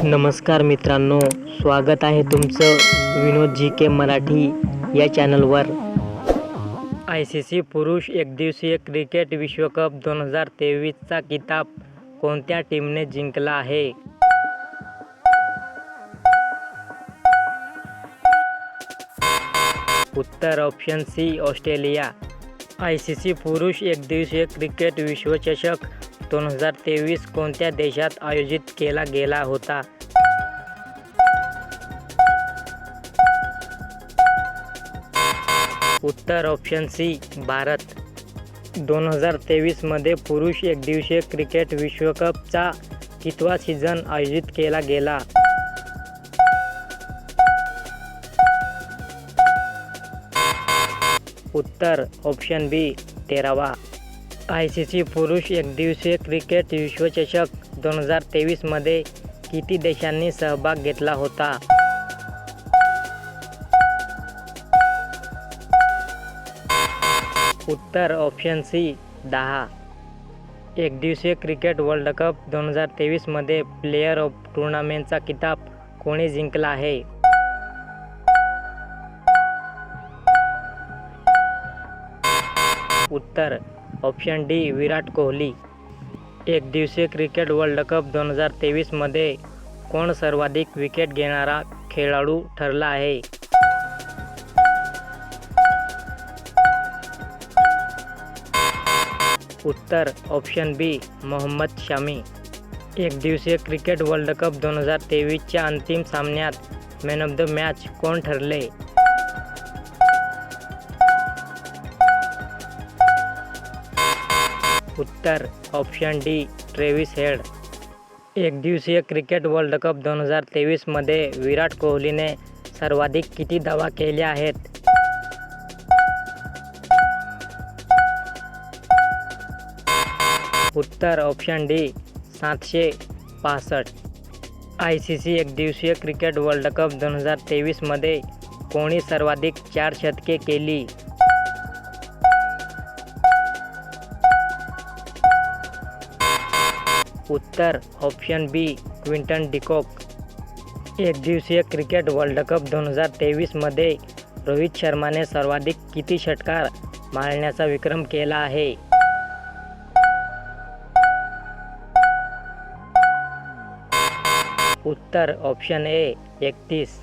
नमस्कार मित्रांनो, स्वागत आहे तुमचं विनोद जी के मराठी या चॅनलवर. ICC पुरुष एकदिवसीय क्रिकेट विश्वकप 2023चा किताब कोणत्या टीमने जिंकला आहे? उत्तर ऑप्शन सी ऑस्ट्रेलिया. ICC पुरुष एकदिवसीय क्रिकेट विश्वचषक 2023 कोणत्या देशात आयोजित केला गेला होता? उत्तर ऑप्शन सी भारत. 2023 मध्ये पुरुष एकदिवसीय क्रिकेट विश्वकपचा कितवा सीझन आयोजित केला गेला? उत्तर ऑप्शन बी 13वा. ICC पुरुष एकदिवसीय क्रिकेट विश्वचषक 2023 मध्ये किती देशांनी सहभाग घेतला होता? उत्तर ऑप्शन सी 10. एकदिवसीय क्रिकेट वर्ल्ड कप 2023 मध्ये प्लेयर ऑफ टूर्नामेंटचा किताब कोणी जिंकला आहे? उत्तर ऑप्शन डी विराट कोहली. एकदिवसीय क्रिकेट वर्ल्ड कप 2023 मध्ये कोण सर्वाधिक विकेट घेणारा खेळाडू ठरला आहे? उत्तर ऑप्शन बी मोहम्मद शमी. एकदिवसीय क्रिकेट वर्ल्ड कप 2023च्या अंतिम सामन्यात मॅन ऑफ द मॅच कोण ठरले? उत्तर ऑप्शन डी ट्रेव्हिस हेड. एकदिवसीय क्रिकेट वर्ल्ड कप 2023 मध्ये विराट कोहलीने सर्वाधिक किती धावा केल्या आहेत? उत्तर ऑप्शन डी 765. ICC एकदिवसीय क्रिकेट वर्ल्ड कप 2023 मध्ये कोणी सर्वाधिक 4 शतके केली? उत्तर ऑप्शन बी क्विंटन डिकॉक. एकदिवसीय क्रिकेट वर्ल्ड कप 2023 मध्ये रोहित शर्माने सर्वाधिक किती षटकार मारण्याचा विक्रम केला आहे? उत्तर ऑप्शन ए 31.